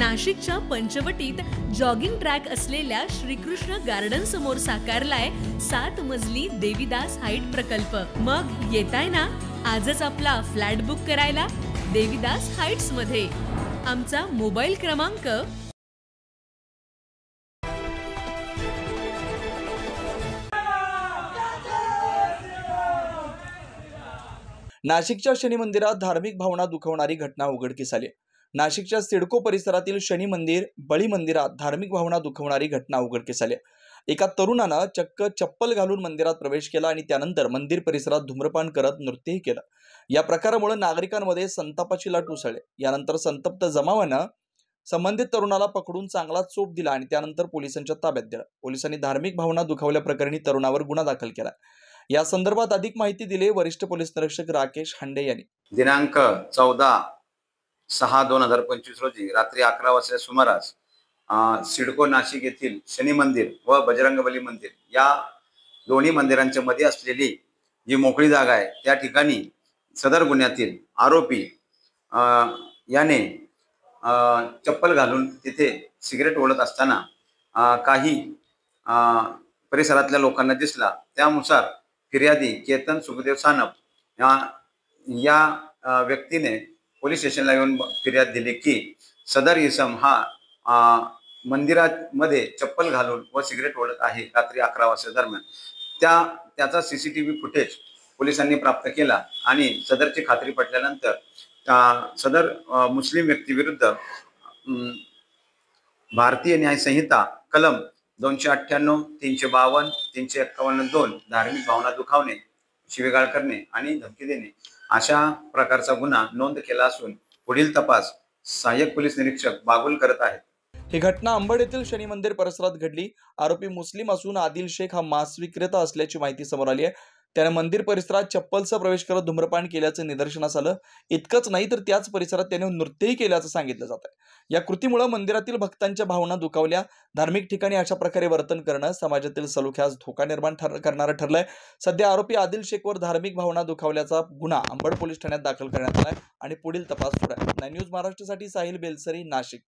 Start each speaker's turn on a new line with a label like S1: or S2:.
S1: नाशिकच्या पंचवटीत jogging track असलेल्या Shrikrishna garden समोर साकारलाय 7 मजली देवीदास हाईट प्रकल्प। मग येताय ना आजच आपला फ्लॅट बुक करायला देवीदास हाईट्स मध्ये। आमचा मोबाईल क्रमांक
S2: नाशिकच्या शनी मंदिरात धार्मिक भावना दुखवणारी घटना उघडकीस आली। नाशिकच्या सिडको परिसरातील शनी मंदिर बळी मंदिरात धार्मिक भावना दुखवणारी घटना उघडकीस आली। एका तरुणानं चक्क चप्पल घालून मंदिरात प्रवेश केला आणि त्यानंतर मंदिर परिसरात धूम्रपान करत नृत्यही केलं। या प्रकारामुळे नागरिकांमध्ये संतापाची लाट उसळली। यानंतर संतप्त जमावानं संबंधित तरुणाला पकडून चांगला चोप दिला आणि त्यानंतर पोलिसांच्या ताब्यात दिलं। पोलिसांनी धार्मिक भावना दुखावल्याप्रकरणी तरुणावर गुन्हा दाखल केला। या संदर्भात अधिक माहिती दिली वरिष्ठ पोलीस निरीक्षक राकेश हांडे यांनी।
S3: दिनांक 14/6/2025 रोजी रात्री 11 वाजता सुमारास सिडको नाशिक येथील शनी मंदिर व बजरंगबली मंदिर या दोन्ही मंदिरांच्या मध्ये असलेली जी मोकळी जागा आहे त्या ठिकाणी सदर गुन्ह्यातील आरोपी याने चप्पल घालून तिथे सिगरेट ओढत असताना काही परिसरातल्या लोकांना दिसला। त्यानुसार फिर्यादी केतन सुखदेव सानप या व्यक्तीने पोलीस स्टेशनला येऊन फिर्याद दिली की सदर इसम हा मंदिरामध्ये चप्पल घालून व सिगरेट ओढत आहे रात्री 11 वाजता दरम्यान। त्याचा CCTV फुटेज पोलिसांनी प्राप्त केला आणि सदरची खात्री पटल्यानंतर सदर मुस्लिम व्यक्तीविरुद्ध भारतीय न्याय संहिता कलम 298, 352, 351(2) धार्मिक भावना दुखावणे, शिवीगाळ करणे आणि धमकी देणे अशा प्रकारचा गुन्हा नोंद केला असून पुढील तपास सहाय्यक पोलीस निरीक्षक बागुल करत आहेत।
S2: ही घटना अंबड येथील शनी मंदिर परिसरात घडली। आरोपी मुस्लिम असून आदिल शेख हा मांस विक्रेता असल्याची माहिती समोर आली आहे। त्याने मंदिर परिसरात चप्पलचा प्रवेश करत धूम्रपान केल्याचं निदर्शनास आलं। इतकंच नाही तर त्याच परिसरात त्याने नृत्यही केल्याचं सांगितलं जात आहे। या कृतीमुळे मंदिरातील भक्तांच्या भावना दुखावल्या। धार्मिक ठिकाणी अशा प्रकारे वर्तन करणं समाजातील सलोख्यास धोका निर्माण करणारं ठरलंय। सध्या आरोपी आदिल शेखवर धार्मिक भावना दुखावल्याचा गुन्हा अंबड पोलीस ठाण्यात दाखल करण्यात आलाय आणि पुढील तपास सुरू आहे। 9 न्यूज महाराष्ट्रासाठी साहिल बेलसरी, नाशिक।